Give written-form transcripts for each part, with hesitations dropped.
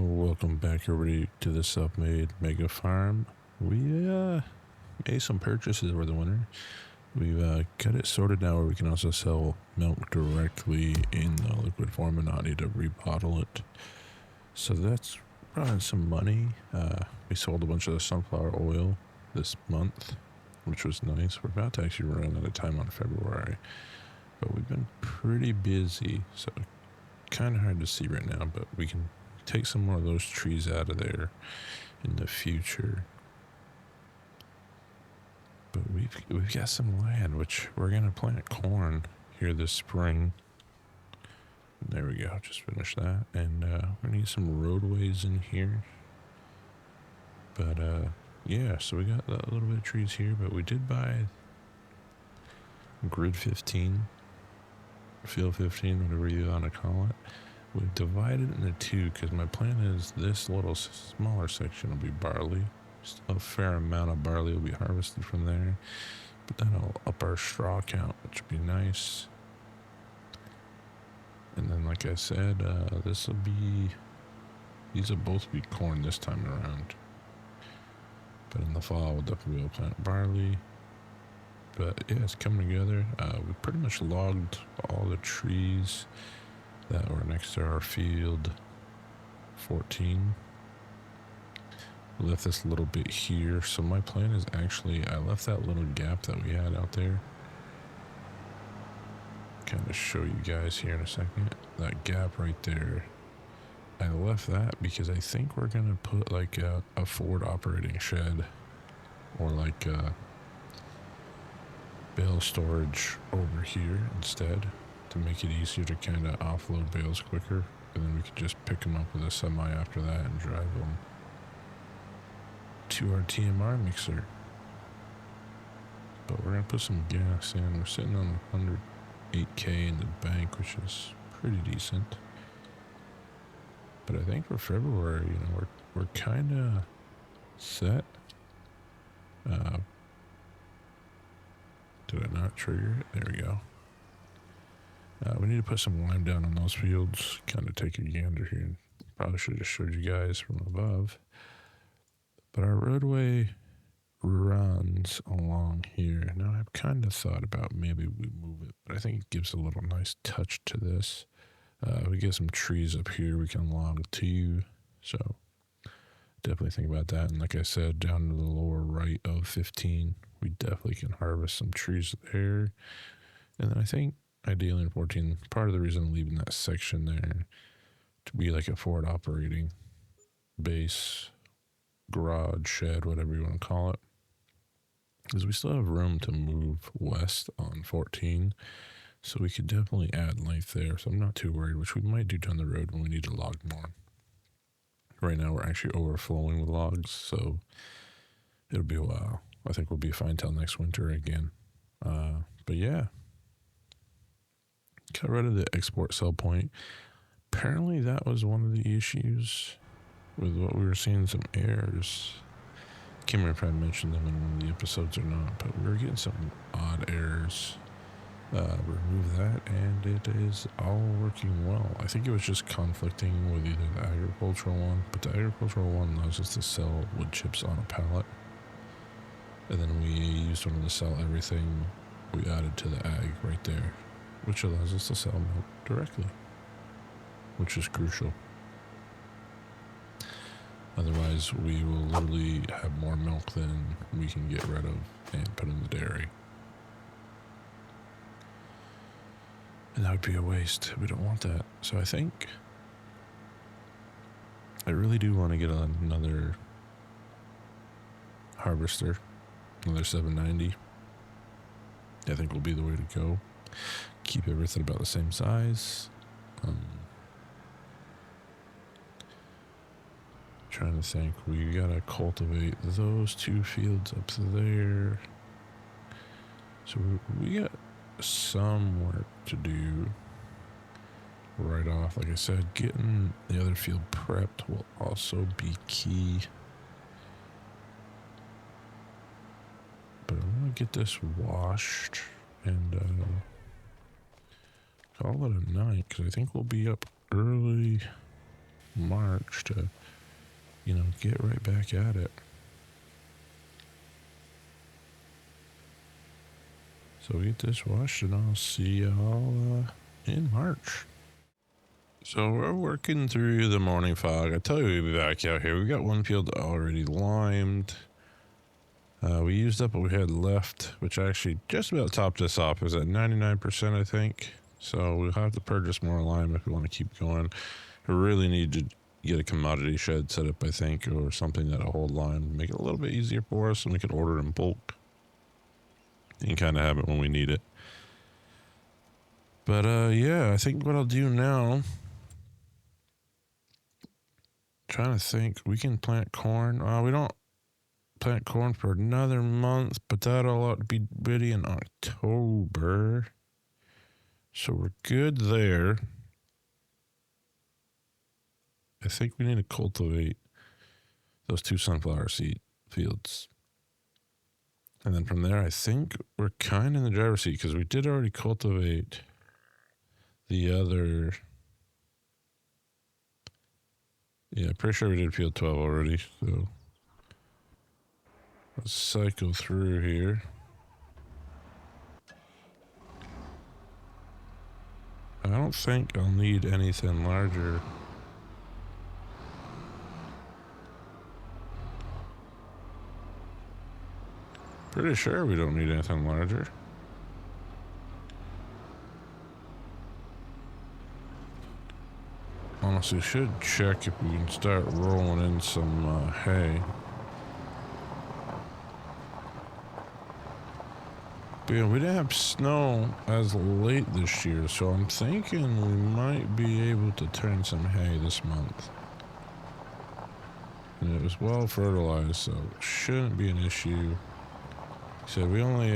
Welcome back everybody to the self-made mega farm. We made some purchases over the winter. We've got it sorted now where we can also sell milk directly in the liquid form and not need to rebottle it. So that's brought in some money. We sold a bunch of the sunflower oil this month, which was nice. We're about to actually run out of time on February, but we've been pretty busy, so kind of hard to see right now, but we can take some more of those trees out of there in the future. But we've got some land which we're gonna plant corn here this spring. There we go, just finished that. And we need some roadways in here. But yeah, so we got a little bit of trees here, but we did buy grid 15, field 15, whatever you want to call it. We've divided it into two because my plan is this little smaller section will be barley. Still a fair amount of barley will be harvested from there, but that'll up our straw count, which would be nice. And then, like I said, these will both be corn this time around. But in the fall, we'll definitely be able to plant barley. But yeah, it's coming together. We pretty much logged all the trees that were next to our field 14. We left this little bit here. So my plan is actually, I left that little gap that we had out there. Kind of show you guys here in a second. That gap right there. I left that because I think we're going to put like a forward operating shed or like bale storage over here instead, to make it easier to kind of offload bales quicker, and then we could just pick them up with a semi after that and drive them to our TMR mixer. But we're gonna put some gas in. We're sitting on 108k in the bank, which is pretty decent. But I think for February, we're kind of set. Did I not trigger it? There we go. We need to put some lime down on those fields, kind of take a gander here. Probably should have just showed you guys from above. But our roadway runs along here. Now I've kind of thought about maybe we move it, but I think it gives a little nice touch to this. We get some trees up here we can log too, so definitely think about that. And like I said, down to the lower right of 15, we definitely can harvest some trees there. And then I think ideally in 14, part of the reason I'm leaving that section there to be like a forward operating base, garage, shed, whatever you want to call it, is we still have room to move west on 14. So we could definitely add length there. So I'm not too worried, which we might do down the road when we need to log more. Right now we're actually overflowing with logs, so it'll be a while. I think we'll be fine till next winter again. But yeah. Got rid of the export sell point. Apparently that was one of the issues with what we were seeing, some errors. Can't remember if I mentioned them in one of the episodes or not, but we were getting some odd errors. Remove that and it is all working well. I think it was just conflicting with either the agricultural one, but the agricultural one allows us to sell wood chips on a pallet. And then we used one to sell everything we added to the ag right there, which allows us to sell milk directly, which is crucial. Otherwise, we will literally have more milk than we can get rid of and put in the dairy. And that would be a waste. We don't want that. So I think I really do want to get another harvester, another 790. I think will be the way to go. Keep everything about the same size. Trying to think, we gotta cultivate those two fields up there. So we got some work to do right off. Like I said, getting the other field prepped will also be key. But I want to get this washed and call it a night, because I think we'll be up early March to, get right back at it. So we get this washed and I'll see y'all in March. So we're working through the morning fog. I tell you, we'll be back out here. We got one field already limed. We used up what we had left, which actually just about topped this off. It was at 99%, I think. So we'll have to purchase more lime if we want to keep going. We really need to get a commodity shed set up, I think, or something that'll hold lime. Make it a little bit easier for us, and we can order in bulk. And kind of have it when we need it. But, yeah, I think what I'll do now... Trying to think, we can plant corn. We don't plant corn for another month, but that'll ought to be ready in October. So we're good there. I think we need to cultivate those 2 sunflower seed fields. And then from there, I think we're kind of in the driver's seat because we did already cultivate the other... Yeah, pretty sure we did field 12 already, so... Let's cycle through here. I don't think I'll need anything larger. Pretty sure we don't need anything larger. Honestly, should check if we can start rolling in some hay. But yeah, we didn't have snow as late this year, so I'm thinking we might be able to turn some hay this month. And it was well fertilized, so it shouldn't be an issue. So we only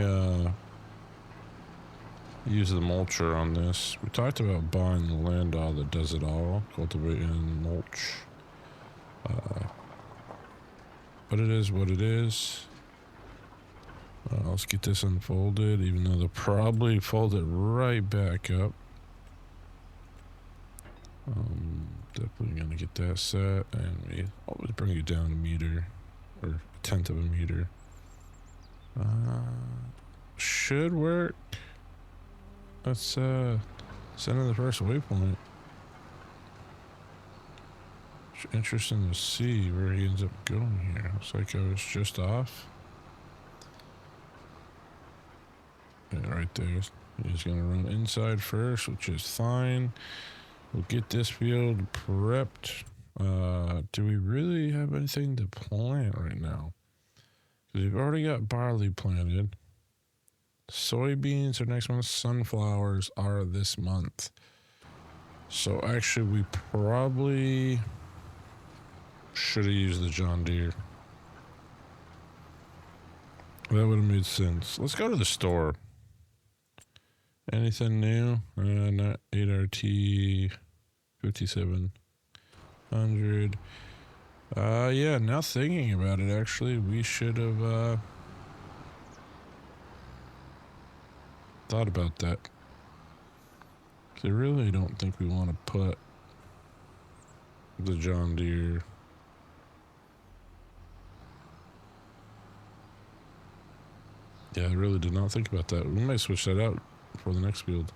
use the mulcher on this. We talked about buying the land that does it all, cultivating mulch. But it is what it is. Let's get this unfolded, even though they'll probably fold it right back up. Definitely gonna get that set, and we always bring it down a meter, or a tenth of a meter. Should work. Let's send in the first waypoint. It's interesting to see where he ends up going here. Looks like I was just off. Yeah, right there. He's gonna run inside first, which is fine. We'll get this field prepped. Do we really have anything to plant right now? Because we've already got barley planted. Soybeans are next month. Sunflowers are this month. So actually, we probably should have used the John Deere. That would have made sense. Let's go to the store. Anything new? Not 8RT 5700. Yeah, now thinking about it, actually, we should have thought about that. I really don't think we want to put the John Deere. Yeah, I really did not think about that. We might switch that out for the next field.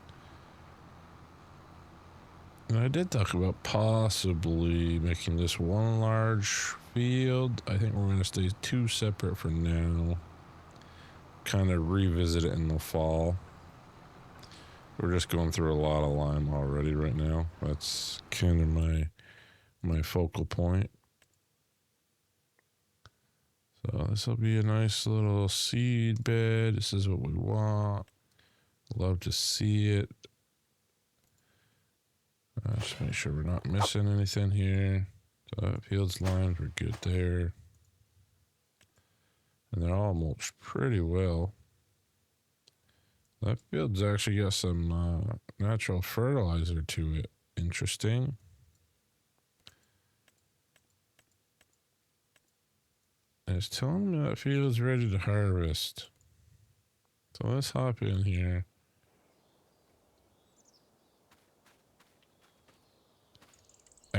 And I did talk about possibly making this one large field. I think we're going to stay 2 separate for now. Kind of revisit it in the fall. We're just going through a lot of lime already right now. That's kind of my focal point. So this will be a nice little seed bed. This is what we want. Love to see it. Just make sure we're not missing anything here. So fields lined, we're good there. And they're all mulched pretty well. That field's actually got some natural fertilizer to it. Interesting. And it's telling me that field's ready to harvest. So let's hop in here.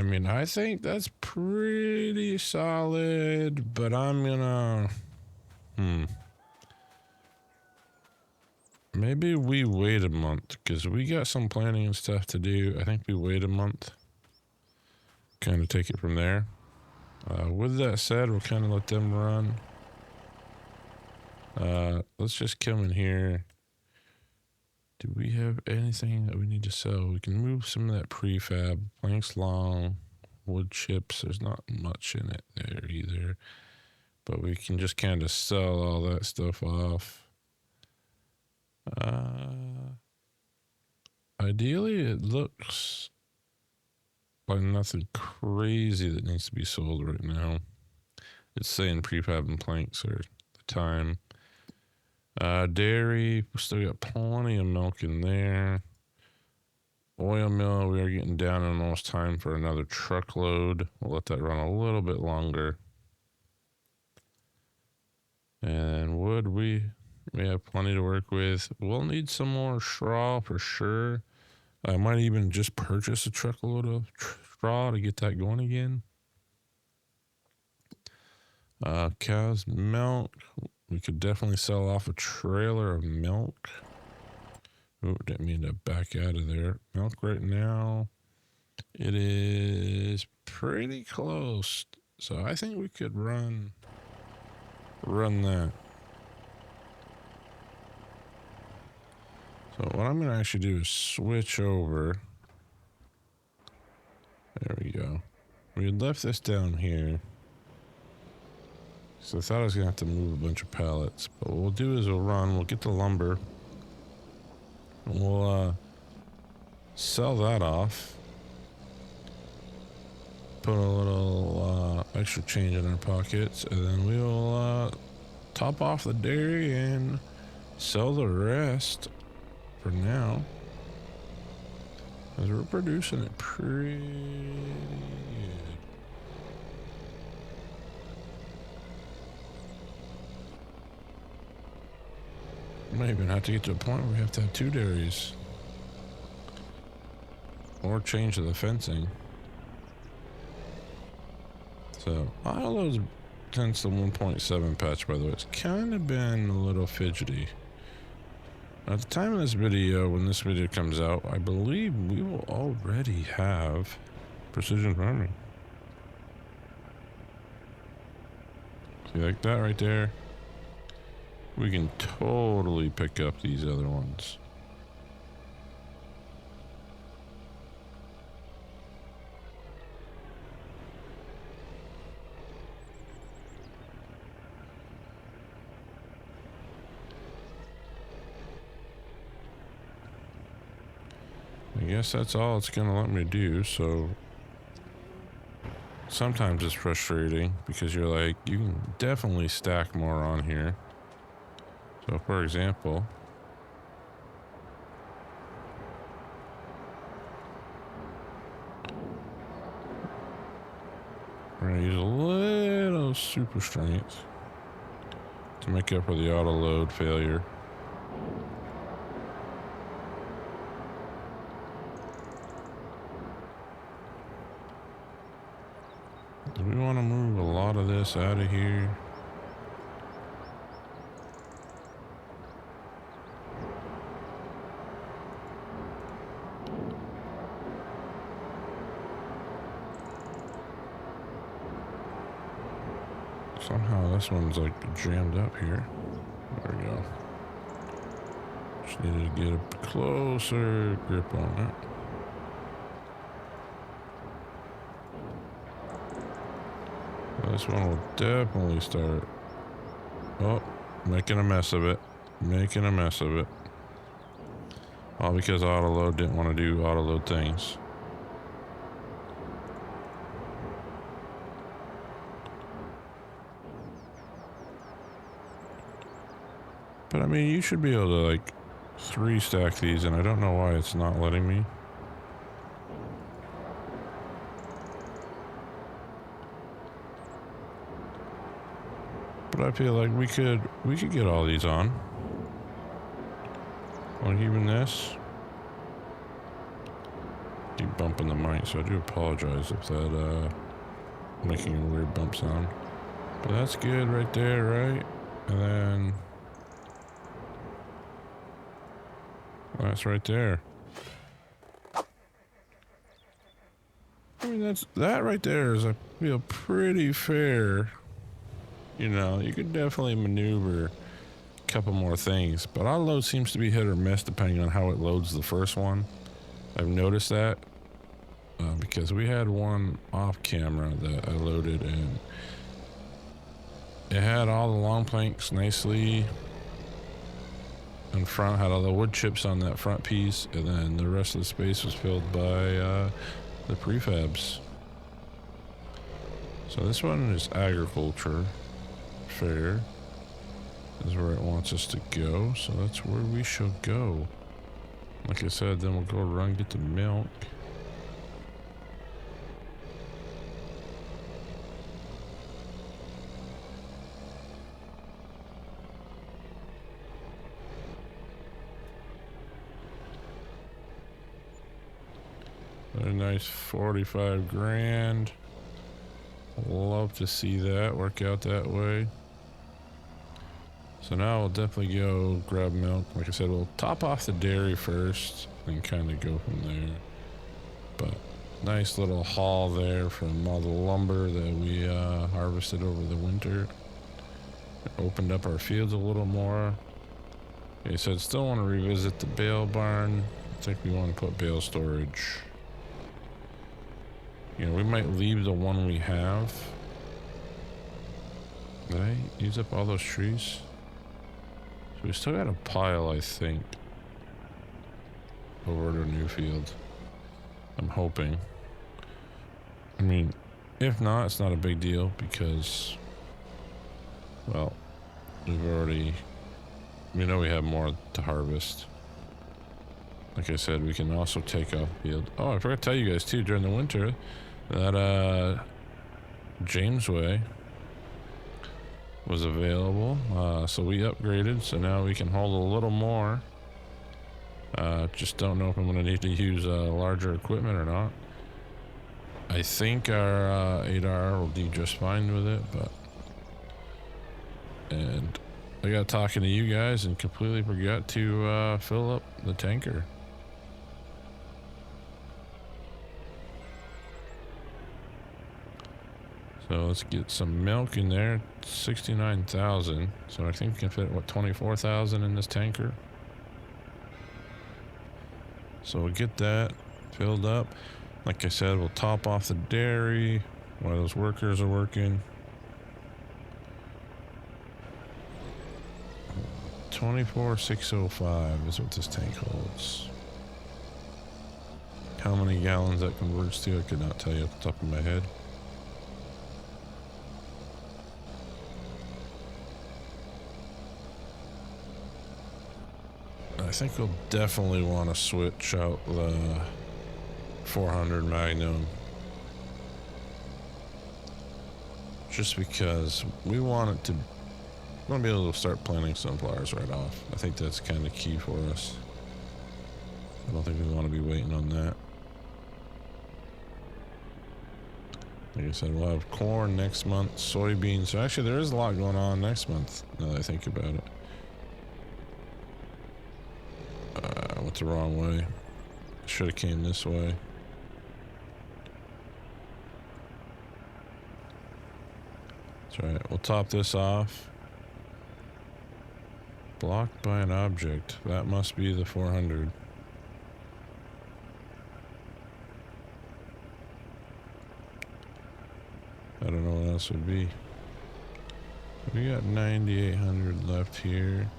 I mean, I think that's pretty solid, but I'm gonna... Maybe we wait a month, because we got some planning and stuff to do. I think we wait a month. Kind of take it from there. With that said, we'll kind of let them run. Let's just come in here. Do we have anything that we need to sell? We can move some of that prefab. Planks long, wood chips. There's not much in it there either. But we can just kind of sell all that stuff off. Ideally, it looks like nothing crazy that needs to be sold right now. It's saying prefab and planks are the time. Dairy, we still got plenty of milk in there. Oil mill, we are getting down on almost time for another truckload. We'll let that run a little bit longer. And wood, we have plenty to work with. We'll need some more straw for sure. I might even just purchase a truckload of straw to get that going again. Cow's milk. We could definitely sell off a trailer of milk. Oh, didn't mean to back out of there. Milk right now, it is pretty close. So I think we could run that. So what I'm going to actually do is switch over. There we go. We had left this down here. So I thought I was going to have to move a bunch of pallets. But what we'll do is we'll get the lumber. And we'll sell that off. Put a little extra change in our pockets. And then we'll top off the dairy and sell the rest for now. Because we're producing it pretty good. Might even have to get to a point where we have to have 2 dairies. Or change the fencing. So, autoload's since the 1.7 patch, by the way, it's kind of been a little fidgety. At the time of this video, when this video comes out, I believe we will already have precision farming. See, like that right there? We can totally pick up these other ones. I guess that's all it's gonna let me do, so sometimes it's frustrating because you're like, you can definitely stack more on here. So for example, we're gonna use a little super strength to make up for the auto load failure. Do we want to move a lot of this out of here? Somehow this one's like jammed up here. There we go. Just needed to get a closer grip on it. This one will definitely start. Oh, making a mess of it. Making a mess of it. All because autoload didn't want to do autoload things. But I mean, you should be able to like 3 stack these, and I don't know why it's not letting me. But I feel like we could get all these on. Like even this. Keep keep bumping the mic, so I do apologize if that making a weird bump sound. But that's good right there, right? And then that's right there. I mean, that right there is, I feel, pretty fair. You know, you could definitely maneuver a couple more things, but our load seems to be hit or miss depending on how it loads the first one. I've noticed that because we had one off camera that I loaded, and it had all the long planks nicely in front, had all the wood chips on that front piece, and then the rest of the space was filled by the prefabs. So this one is agriculture fair, is where it wants us to go, so that's where we shall go. Like I said, then we'll go run get the milk. A nice 45 grand. Love to see that work out that way. So now we'll definitely go grab milk. Like I said, we'll top off the dairy first and kind of go from there. But nice little haul there from all the lumber that we harvested over the winter. It opened up our fields a little more. Okay, so I still want to revisit the bale barn. I think we want to put bale storage. You know, we might leave the one we have. Did I use up all those trees? So we still got a pile, I think, over at our new field. I'm hoping. I mean, if not, it's not a big deal because, well, we know we have more to harvest. Like I said, we can also take off the field. Oh, I forgot to tell you guys too, during the winter, that Jamesway was available, so we upgraded, so now we can hold a little more. Just don't know if I'm going to need to use larger equipment or not. I think our 8R will do just fine with it, but... And I got talking to you guys and completely forgot to fill up the tanker. So let's get some milk in there. 69,000. So I think we can fit, what, 24,000 in this tanker. So we'll get that filled up. Like I said, we'll top off the dairy while those workers are working. 24,605 is what this tank holds. How many gallons that converts to, I could not tell you off the top of my head. I think we'll definitely want to switch out the 400 Magnum. Just because we want to be able to start planting sunflowers right off. I think that's kind of key for us. I don't think we want to be waiting on that. Like I said, we'll have corn next month, soybeans. So actually, there is a lot going on next month, now that I think about it. What's the wrong way? Should have came this way. That's right. We'll top this off. Blocked by an object. That must be the 400. I don't know what else would be. We got 9,800 left here.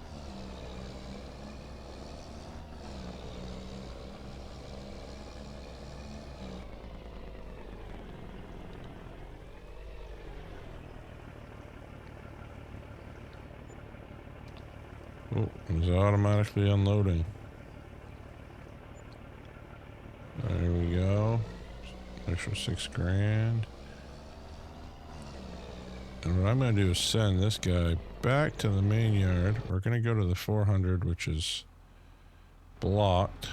Oh, it's automatically unloading. There we go. Extra 6 grand. And what I'm going to do is send this guy back to the main yard. We're going to go to the 400, which is blocked.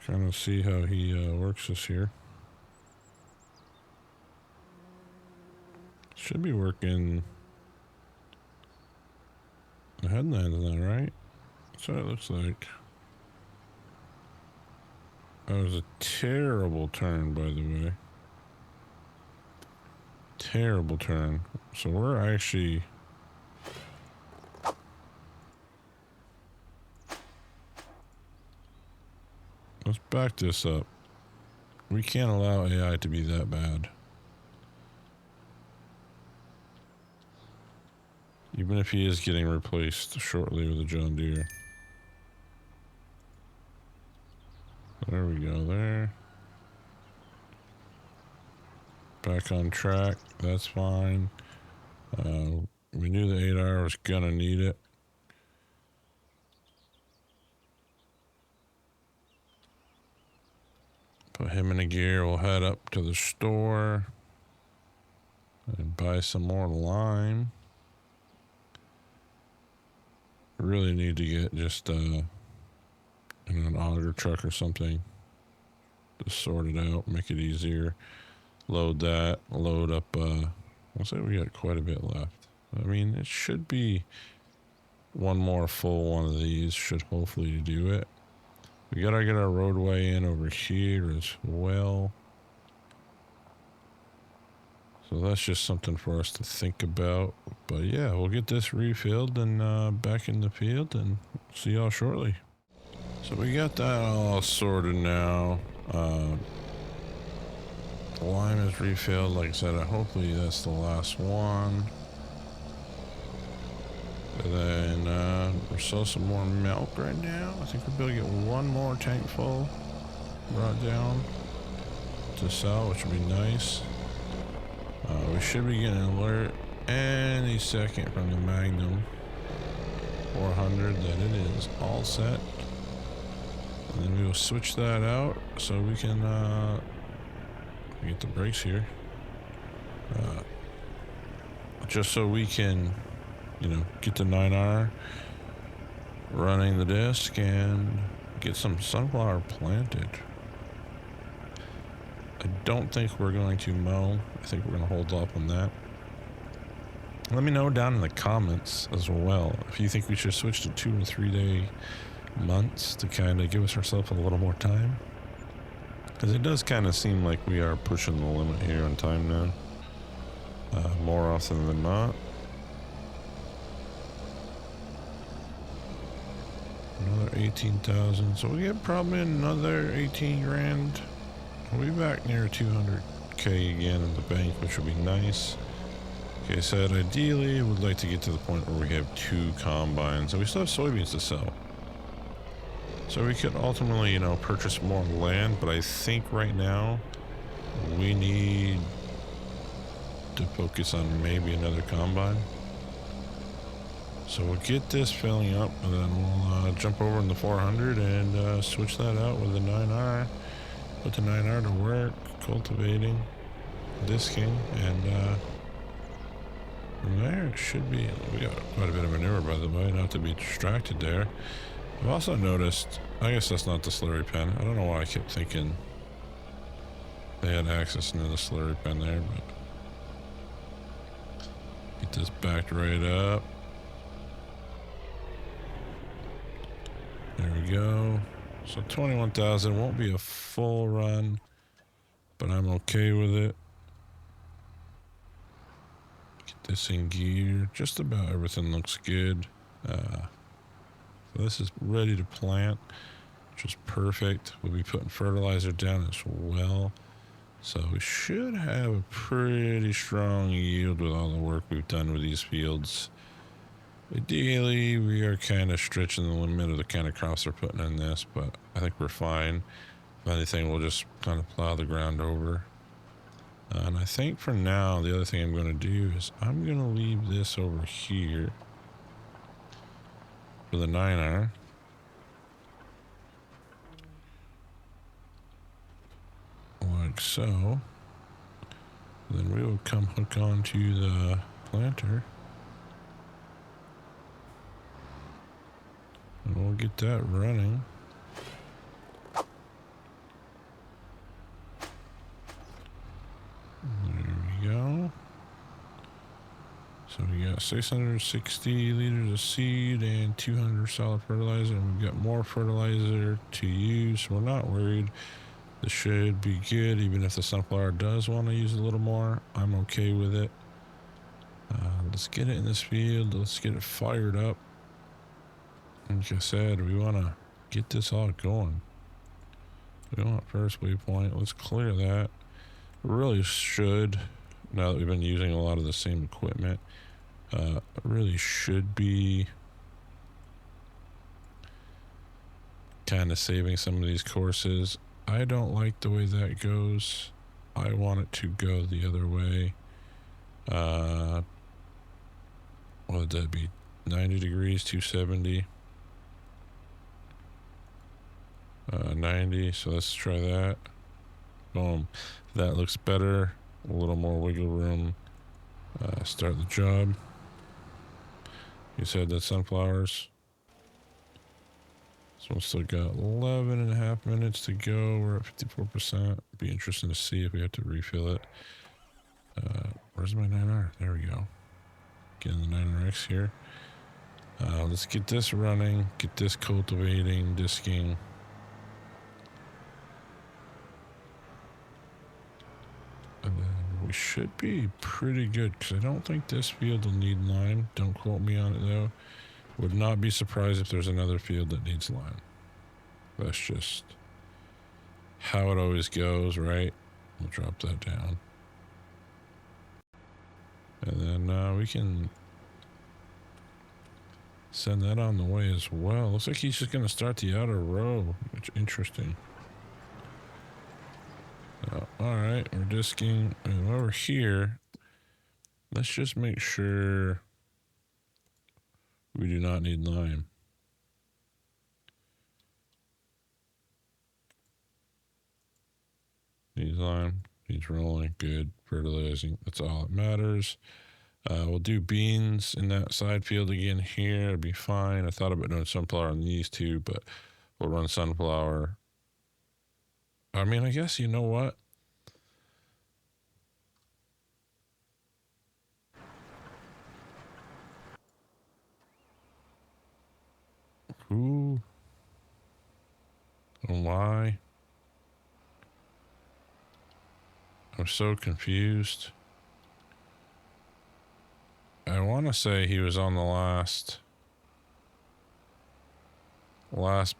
Trying to see how he works this here. Should be working the headlands now, right? That's what it looks like. That was a terrible turn, by the way. Terrible turn. So we're actually... Let's back this up. We can't allow AI to be that bad. Even if he is getting replaced shortly with a John Deere. There we go, there. Back on track, that's fine. We knew the 8R was gonna need it. Put him in a gear, we'll head up to the store and buy some more lime. Really need to get just an auger truck or something to sort it out, make it easier. Load that, load up, I'll say we got quite a bit left. I mean, it should be one more full one of these, should hopefully do it. We gotta get our roadway in over here as well. So that's just something for us to think about. But yeah, we'll get this refilled and back in the field and see y'all shortly. So we got that all sorted now. The lime is refilled, like I said, hopefully that's the last one. And then we'll sell some more milk right now. I think we'll be able to get one more tank full brought down to sell, which would be nice. We should be getting an alert any second from the Magnum 400 that it is all set. And then we will switch that out so we can get the brakes here. Just so we can, get the 9R running the disc and get some sunflower planted. I don't think we're going to mow. I think we're going to hold off on that. Let me know down in the comments as well if you think we should switch to 2 and 3 day months to kind of give ourselves a little more time. Because it does kind of seem like we are pushing the limit here on time now. More often than not. Another 18,000. So we get probably another 18 grand. We'll be back near 200K again in the bank, which would be nice. Okay, so ideally, we'd like to get to the point where we have 2 combines. And we still have soybeans to sell. So we could ultimately, purchase more land. But I think right now, we need to focus on maybe another combine. So we'll get this filling up, and then we'll jump over in the 400 and switch that out with the 9R. Put the 9R to work, cultivating, disking, and from there it should be, we got quite a bit of manure by the way, not to be distracted there. I've also noticed, I guess that's not the slurry pen. I don't know why I kept thinking they had access into the slurry pen there, but get this backed right up. There we go. So 21,000 won't be a full run, but I'm okay with it. Get this in gear. Just about everything looks good. So this is ready to plant, which is perfect. We'll be putting fertilizer down as well. So we should have a pretty strong yield with all the work we've done with these fields. Ideally, we are kind of stretching the limit of the kind of crops we're putting in this, but I think we're fine. If anything, we'll just kind of plow the ground over. And I think for now, the other thing I'm going to do is I'm going to leave this over here for the 9R. Like so. Then we will come hook onto the planter. And we'll get that running. So we got 660 liters of seed and 200 solid fertilizer, and we've got more fertilizer to use. We're not worried. This should be good, even if the sunflower does want to use a little more. I'm okay with it. Let's get it in this field. Let's get it fired up. Like I said, we want to get this all going. We want first waypoint. Let's clear that. We really should, now that we've been using a lot of the same equipment, really should be kind of saving some of these courses. I don't like the way that goes. I want it to go the other way. What would that be? 90 degrees, 270. 90, so let's try that. Boom. That looks better. A little more wiggle room. Start the job. You said that sunflowers. So we still got 11 and a half minutes to go. We're at 54%. Be interesting to see if we have to refill it. Where's my 9R? There we go. Getting the 9RX here. Let's get this running. Get this cultivating, disking. And then we should be pretty good, because I don't think this field will need lime. Don't quote me on it though. Would not be surprised if there's another field that needs lime. That's just how it always goes, right? We'll drop that down. And then we can send that on the way as well. Looks like he's just going to start the outer row, which is interesting. Alright, we're disking, and while we're here, let's just make sure we do not need lime. Needs lime, needs rolling, good, fertilizing, that's all that matters. We'll do beans in that side field again here, it'll be fine. I thought about doing sunflower on these two, but we'll run sunflower. I mean, I guess, you know what? Who? And why? I'm so confused. I want to say he was on the last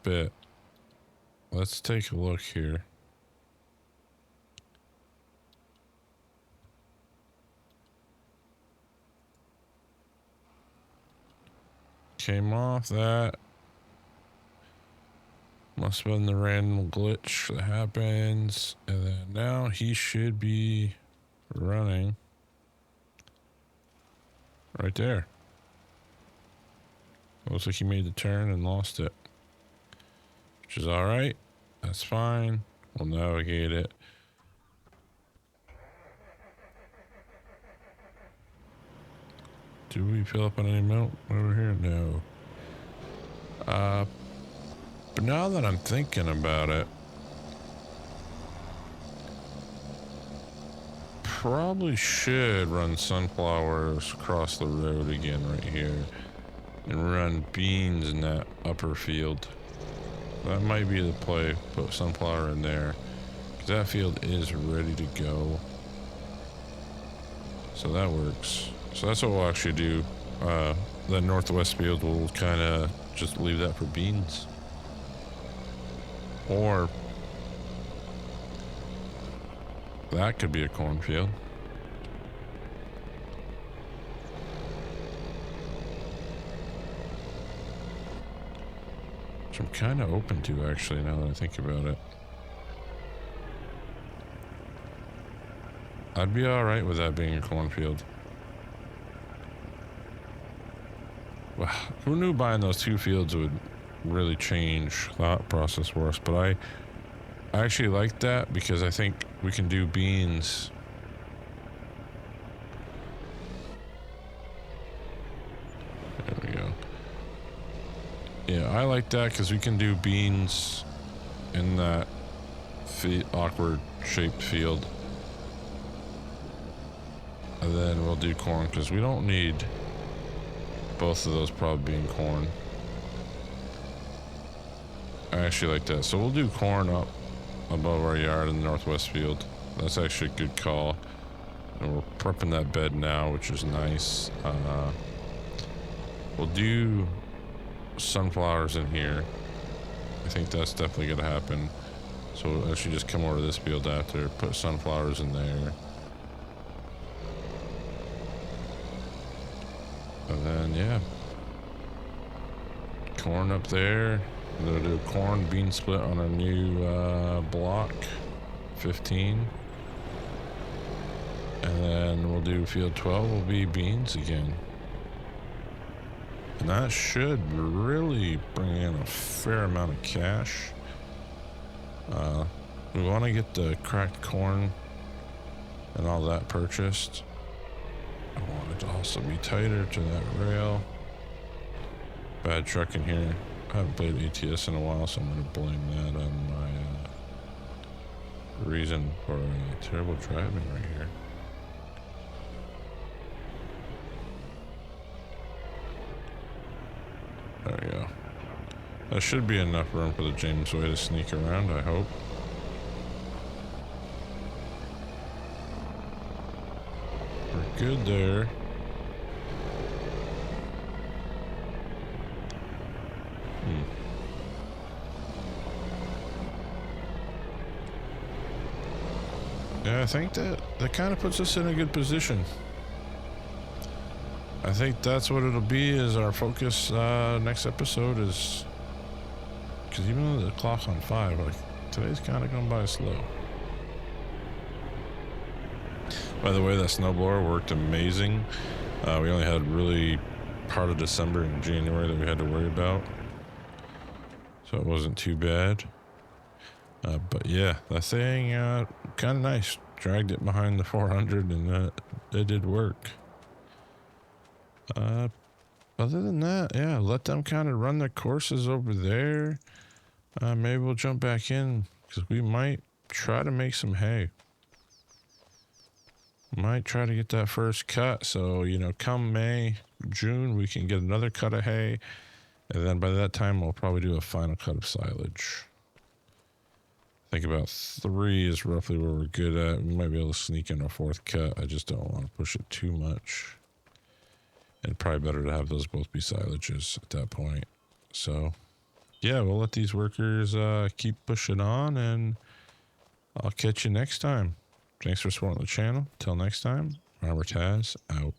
bit. Let's take a look here. Came off that. Must have been the random glitch that happens. And then now he should be running right there. Looks like he made the turn and lost it, which is all right. That's fine. We'll navigate it. Do we fill up on any milk over here? No. But now that I'm thinking about it, probably should run sunflowers across the road again right here and run beans in that upper field. That might be the play. Put sunflower in there, because that field is ready to go. So that works. So that's what we'll actually do. The northwest field, we'll kind of just leave that for beans. Or that could be a cornfield. Which I'm kind of open to, actually, now that I think about it. I'd be alright with that being a cornfield. Well, who knew buying those two fields would really change thought process for us? But I actually like that, because I think we can do beans. There we go. Yeah, I like that because we can do beans in that awkward shaped field. And then we'll do corn because we don't need both of those probably being corn. I actually like that. So we'll do corn up above our yard in the northwest field. That's actually a good call. And we're prepping that bed now, which is nice. We'll do sunflowers in here. I think that's definitely going to happen. So we'll actually just come over to this field after, put sunflowers in there. And then, yeah. Corn up there. We'll do a corn bean split on our new block 15. And then we'll do field 12 will be beans again. And that should really bring in a fair amount of cash. We want to get the cracked corn and all that purchased. I want it to also be tighter to that rail. Bad truck in here. I haven't played ATS in a while, so I'm going to blame that on my reason for terrible driving right here. There we go. That should be enough room for the James Way to sneak around, I hope. We're good there. Yeah, I think that kind of puts us in a good position. I think that's what it'll be is our focus next episode is... Because even though the clock's on 5, like, today's kind of going by slow. By the way, that snowblower worked amazing. We only had really part of December and January that we had to worry about. So it wasn't too bad. But yeah, that thing, kind of nice. Dragged it behind the 400 and it did work. Other than that, yeah, let them kind of run their courses over there. Maybe we'll jump back in because we might try to make some hay. Might try to get that first cut. So, you know, come May, June, we can get another cut of hay. And then by that time, we'll probably do a final cut of silage. I think about 3 is roughly where we're good at. We might be able to sneak in a 4th cut. I just don't want to push it too much. And probably better to have those both be silages at that point. So, yeah, we'll let these workers keep pushing on, and I'll catch you next time. Thanks for supporting the channel. Till next time, Robert Taz, out.